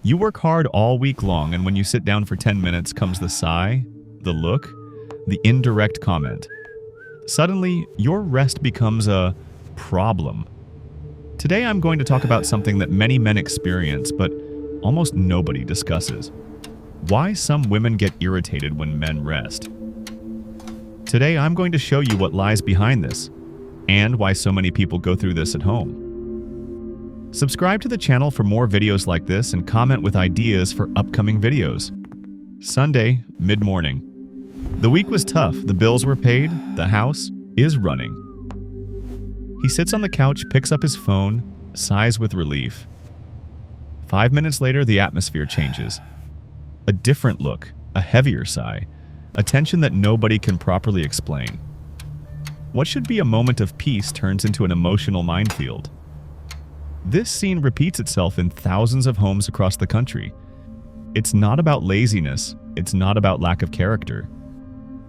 You work hard all week long, and when you sit down for 10 minutes comes the sigh, the look, the indirect comment. Suddenly, your rest becomes a problem. Today I'm going to talk about something that many men experience, but almost nobody discusses. Why some women get irritated when men rest. Today I'm going to show you what lies behind this, and why so many people go through this at home. Subscribe to the channel for more videos like this and comment with ideas for upcoming videos. Sunday, mid-morning. The week was tough, the bills were paid, the house is running. He sits on the couch, picks up his phone, sighs with relief. 5 minutes later, the atmosphere changes. A different look, a heavier sigh, a tension that nobody can properly explain. What should be a moment of peace turns into an emotional minefield. This scene repeats itself in thousands of homes across the country. It's not about laziness, it's not about lack of character.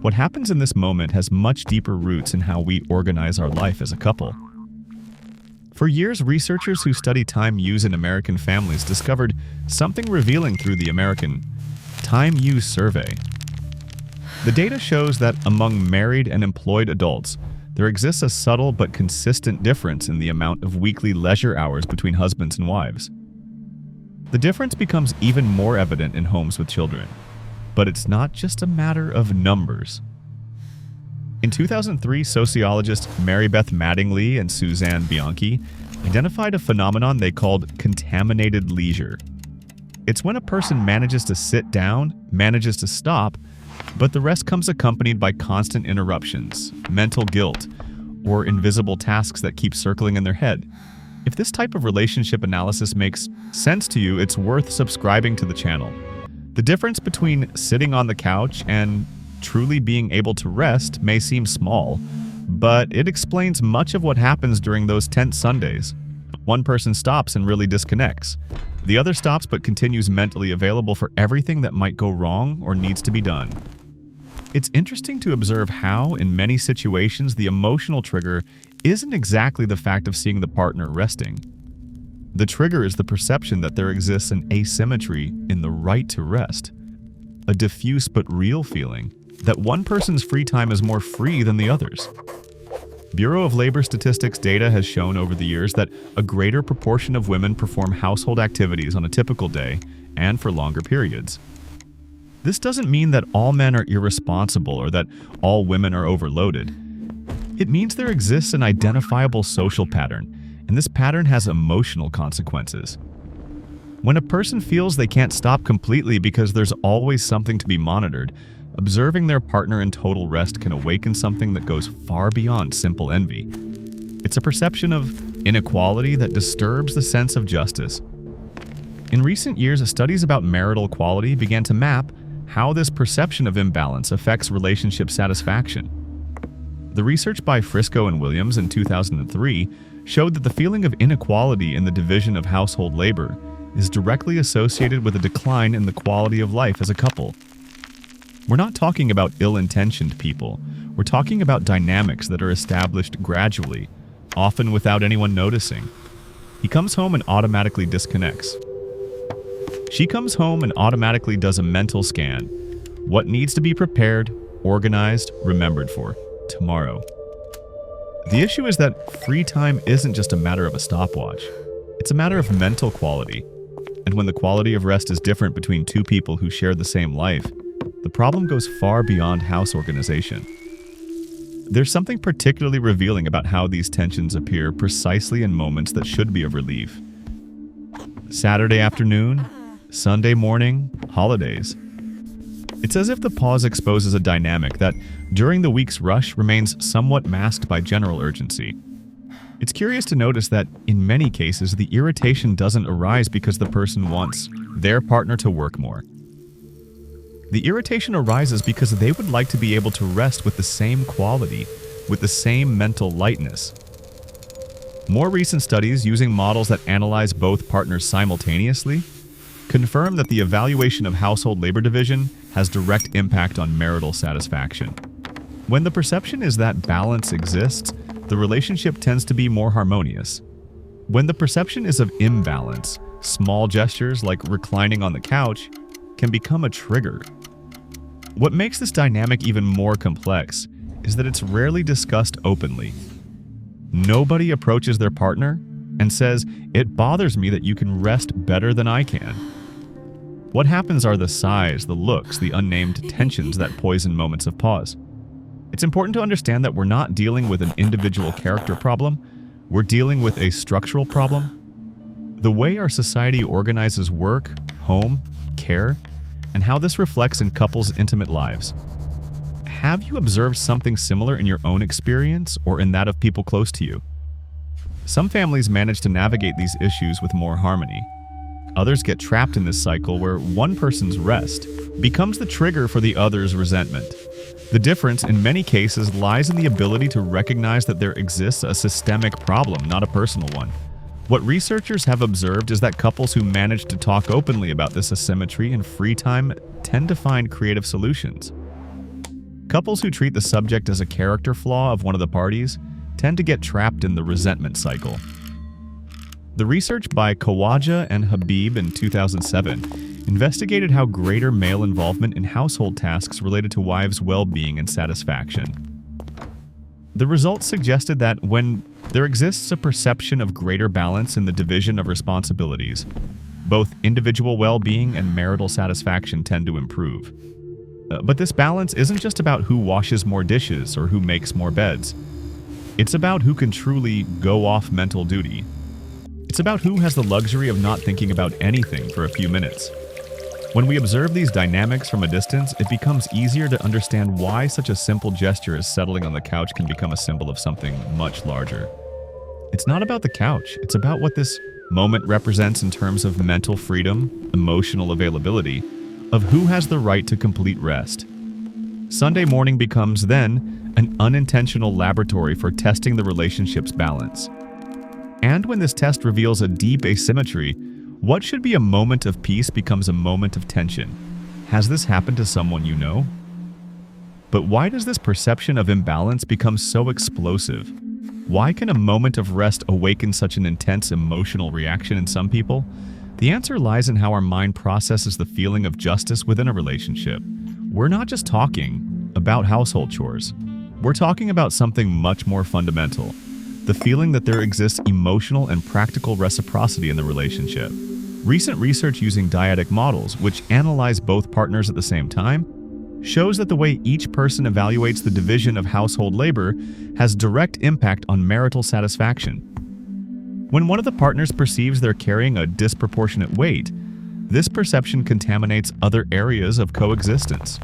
What happens in this moment has much deeper roots in how we organize our life as a couple. For years, researchers who study time use in American families discovered something revealing through the American Time Use Survey. The data shows that among married and employed adults, there exists a subtle but consistent difference in the amount of weekly leisure hours between husbands and wives. The difference becomes even more evident in homes with children, but it's not just a matter of numbers. In 2003, sociologists Mary Beth Mattingly and Suzanne Bianchi identified a phenomenon they called contaminated leisure. It's when a person manages to sit down, manages to stop, but the rest comes accompanied by constant interruptions, mental guilt, or invisible tasks that keep circling in their head. If this type of relationship analysis makes sense to you, it's worth subscribing to the channel. The difference between sitting on the couch and truly being able to rest may seem small, but it explains much of what happens during those tense Sundays. One person stops and really disconnects. The other stops but continues mentally available for everything that might go wrong or needs to be done. It's interesting to observe how, in many situations, the emotional trigger isn't exactly the fact of seeing the partner resting. The trigger is the perception that there exists an asymmetry in the right to rest, a diffuse but real feeling that one person's free time is more free than the other's. Bureau of Labor Statistics data has shown over the years that a greater proportion of women perform household activities on a typical day and for longer periods. This doesn't mean that all men are irresponsible or that all women are overloaded. It means there exists an identifiable social pattern, and this pattern has emotional consequences. When a person feels they can't stop completely because there's always something to be monitored, observing their partner in total rest can awaken something that goes far beyond simple envy. It's a perception of inequality that disturbs the sense of justice. In recent years, studies about marital quality began to map how this perception of imbalance affects relationship satisfaction. The research by Frisco and Williams in 2003 showed that the feeling of inequality in the division of household labor is directly associated with a decline in the quality of life as a couple. We're not talking about ill-intentioned people. We're talking about dynamics that are established gradually, often without anyone noticing. He comes home and automatically disconnects. She comes home and automatically does a mental scan. What needs to be prepared, organized, remembered for tomorrow. The issue is that free time isn't just a matter of a stopwatch. It's a matter of mental quality. And when the quality of rest is different between two people who share the same life, the problem goes far beyond house organization. There's something particularly revealing about how these tensions appear precisely in moments that should be of relief. Saturday afternoon, Sunday morning, holidays. It's as if the pause exposes a dynamic that, during the week's rush, remains somewhat masked by general urgency. It's curious to notice that, in many cases, the irritation doesn't arise because the person wants their partner to work more. The irritation arises because they would like to be able to rest with the same quality, with the same mental lightness. More recent studies using models that analyze both partners simultaneously confirm that the evaluation of household labor division has direct impact on marital satisfaction. When the perception is that balance exists, the relationship tends to be more harmonious. When the perception is of imbalance, Small gestures like reclining on the couch can become a trigger. What makes this dynamic even more complex is that it's rarely discussed openly. Nobody approaches their partner and says, "It bothers me that you can rest better than I can." What happens are the sighs, the looks, the unnamed tensions that poison moments of pause. It's important to understand that we're not dealing with an individual character problem, we're dealing with a structural problem. The way our society organizes work, home, care, and how this reflects in couples' intimate lives. Have you observed something similar in your own experience or in that of people close to you? Some families manage to navigate these issues with more harmony. Others get trapped in this cycle where one person's rest becomes the trigger for the other's resentment. The difference, in many cases, lies in the ability to recognize that there exists a systemic problem, not a personal one. What researchers have observed is that couples who manage to talk openly about this asymmetry in free time tend to find creative solutions. Couples who treat the subject as a character flaw of one of the parties tend to get trapped in the resentment cycle. The research by Khawaja and Habib in 2007 investigated how greater male involvement in household tasks related to wives' well-being and satisfaction. The results suggested that when there exists a perception of greater balance in the division of responsibilities, both individual well-being and marital satisfaction tend to improve. But this balance isn't just about who washes more dishes or who makes more beds. It's about who can truly go off mental duty. It's about who has the luxury of not thinking about anything for a few minutes. When we observe these dynamics from a distance, it becomes easier to understand why such a simple gesture as settling on the couch can become a symbol of something much larger. It's not about the couch, it's about what this moment represents in terms of mental freedom, emotional availability, of who has the right to complete rest. Sunday morning becomes then an unintentional laboratory for testing the relationship's balance. And when this test reveals a deep asymmetry, what should be a moment of peace becomes a moment of tension. Has this happened to someone you know? But why does this perception of imbalance become so explosive? Why can a moment of rest awaken such an intense emotional reaction in some people? The answer lies in how our mind processes the feeling of justice within a relationship. We're not just talking about household chores. We're talking about something much more fundamental. The feeling that there exists emotional and practical reciprocity in the relationship. Recent research using dyadic models, which analyze both partners at the same time, shows that the way each person evaluates the division of household labor has direct impact on marital satisfaction. When one of the partners perceives they're carrying a disproportionate weight, this perception contaminates other areas of coexistence.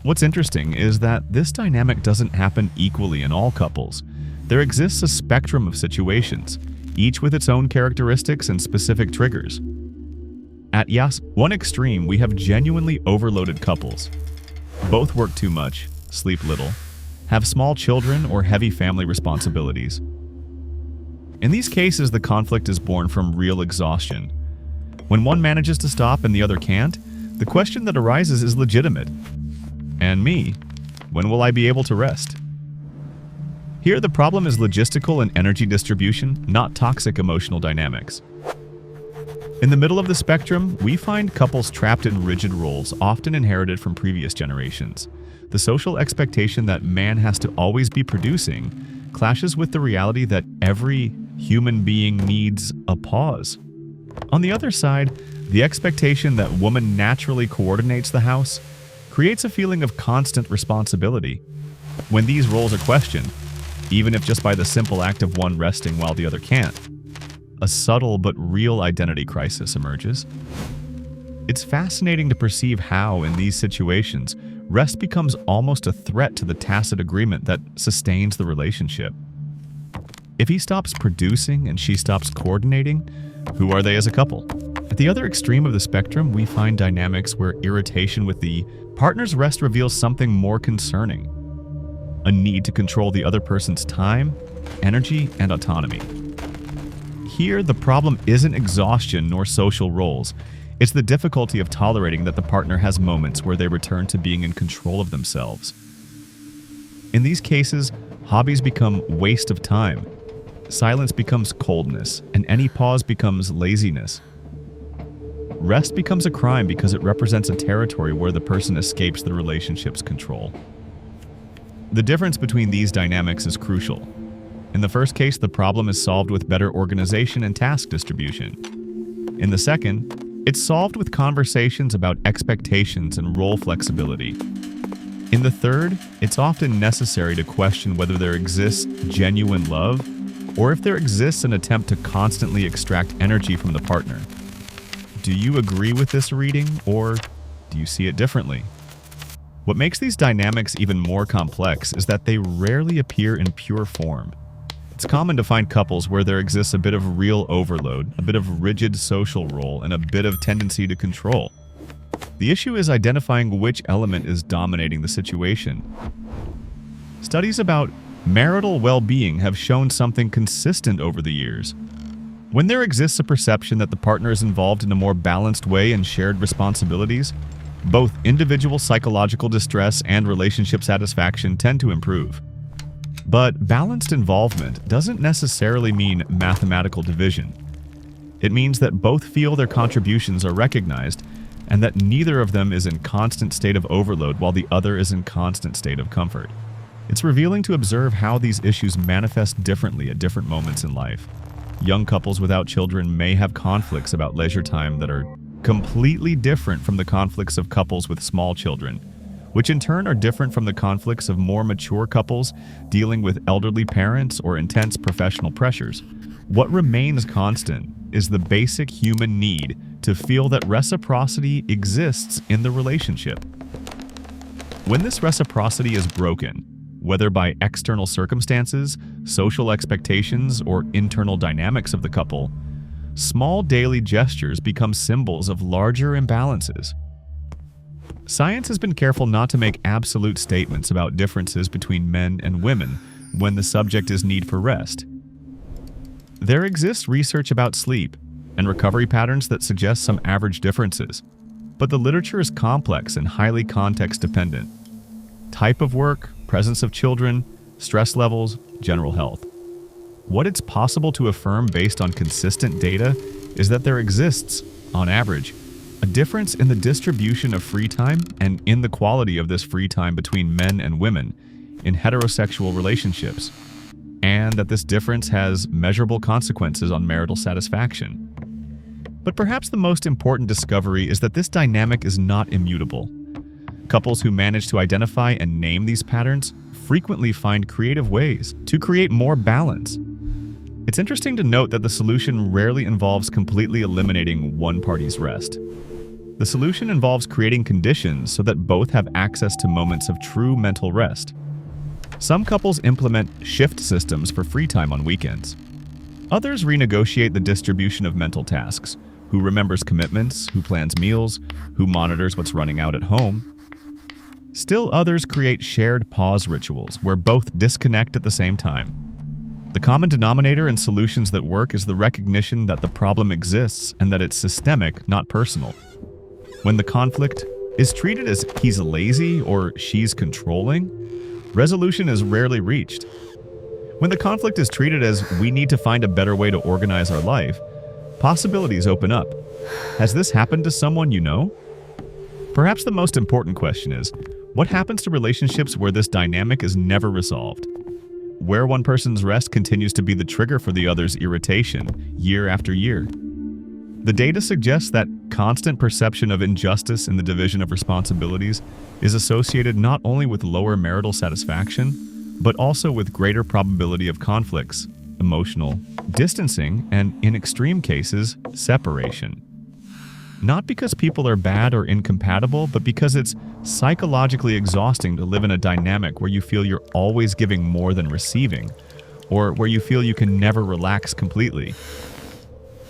What's interesting is that this dynamic doesn't happen equally in all couples. There exists a spectrum of situations, each with its own characteristics and specific triggers. At one extreme, we have genuinely overloaded couples. Both work too much, sleep little, have small children or heavy family responsibilities. In these cases, the conflict is born from real exhaustion. When one manages to stop and the other can't, the question that arises is legitimate. And me, when will I be able to rest? Here, the problem is logistical and energy distribution, not toxic emotional dynamics. In the middle of the spectrum, we find couples trapped in rigid roles, often inherited from previous generations. The social expectation that man has to always be producing clashes with the reality that every human being needs a pause. On the other side, the expectation that woman naturally coordinates the house creates a feeling of constant responsibility. When these roles are questioned, even if just by the simple act of one resting while the other can't, a subtle but real identity crisis emerges. It's fascinating to perceive how, in these situations, rest becomes almost a threat to the tacit agreement that sustains the relationship. If he stops producing and she stops coordinating, who are they as a couple? At the other extreme of the spectrum, we find dynamics where irritation with the partner's rest reveals something more concerning: a need to control the other person's time, energy, and autonomy. Here, the problem isn't exhaustion nor social roles. It's the difficulty of tolerating that the partner has moments where they return to being in control of themselves. In these cases, hobbies become waste of time. silence becomes coldness, and any pause becomes laziness. Rest becomes a crime because it represents a territory where the person escapes the relationship's control. The difference between these dynamics is crucial. In the first case, the problem is solved with better organization and task distribution. In the second, it's solved with conversations about expectations and role flexibility. In the third, it's often necessary to question whether there exists genuine love or if there exists an attempt to constantly extract energy from the partner. Do you agree with this reading, or do you see it differently? What makes these dynamics even more complex is that they rarely appear in pure form. It's common to find couples where there exists a bit of real overload, a bit of rigid social role, and a bit of tendency to control. The issue is identifying which element is dominating the situation. Studies about marital well-being have shown something consistent over the years. When there exists a perception that the partner is involved in a more balanced way in shared responsibilities, both individual psychological distress and relationship satisfaction tend to improve. But balanced involvement doesn't necessarily mean mathematical division. It means that both feel their contributions are recognized and that neither of them is in constant state of overload while the other is in constant state of comfort. It's revealing to observe how these issues manifest differently at different moments in life. Young couples without children may have conflicts about leisure time that are completely different from the conflicts of couples with small children, which in turn are different from the conflicts of more mature couples dealing with elderly parents or intense professional pressures. What remains constant is the basic human need to feel that reciprocity exists in the relationship. When this reciprocity is broken, whether by external circumstances, social expectations, or internal dynamics of the couple, small daily gestures become symbols of larger imbalances. Science has been careful not to make absolute statements about differences between men and women when the subject is need for rest. There exists research about sleep and recovery patterns that suggest some average differences, but the literature is complex and highly context-dependent. Type of work, presence of children, stress levels, general health. What it's possible to affirm based on consistent data is that there exists, on average, a difference in the distribution of free time and in the quality of this free time between men and women in heterosexual relationships, and that this difference has measurable consequences on marital satisfaction. But perhaps the most important discovery is that this dynamic is not immutable. Couples who manage to identify and name these patterns frequently find creative ways to create more balance. It's interesting to note that the solution rarely involves completely eliminating one party's rest. The solution involves creating conditions so that both have access to moments of true mental rest. Some couples implement shift systems for free time on weekends. Others renegotiate the distribution of mental tasks: who remembers commitments, who plans meals, who monitors what's running out at home. Still others create shared pause rituals where both disconnect at the same time. The common denominator in solutions that work is the recognition that the problem exists and that it's systemic, not personal. When the conflict is treated as he's lazy or she's controlling, resolution is rarely reached. When the conflict is treated as we need to find a better way to organize our life, possibilities open up. Has this happened to someone you know? Perhaps the most important question is, what happens to relationships where this dynamic is never resolved? Where one person's rest continues to be the trigger for the other's irritation year after year? The data suggests that constant perception of injustice in the division of responsibilities is associated not only with lower marital satisfaction, but also with greater probability of conflicts, emotional distancing, and in extreme cases, separation. Not because people are bad or incompatible, but because it's psychologically exhausting to live in a dynamic where you feel you're always giving more than receiving, or where you feel you can never relax completely.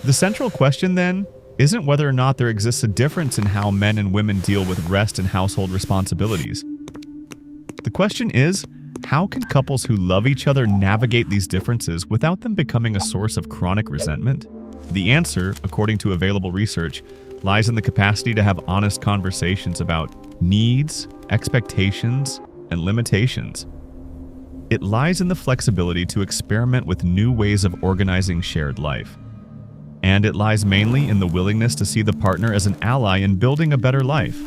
The central question, then, isn't whether or not there exists a difference in how men and women deal with rest and household responsibilities. The question is, how can couples who love each other navigate these differences without them becoming a source of chronic resentment? The answer, according to available research, lies in the capacity to have honest conversations about needs, expectations, and limitations. It lies in the flexibility to experiment with new ways of organizing shared life. And it lies mainly in the willingness to see the partner as an ally in building a better life,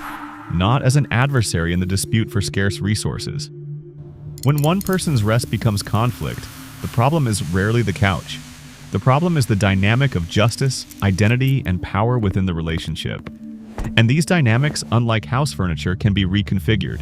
not as an adversary in the dispute for scarce resources. When one person's rest becomes conflict, the problem is rarely the couch. The problem is the dynamic of justice, identity, and power within the relationship. And these dynamics, unlike house furniture, can be reconfigured.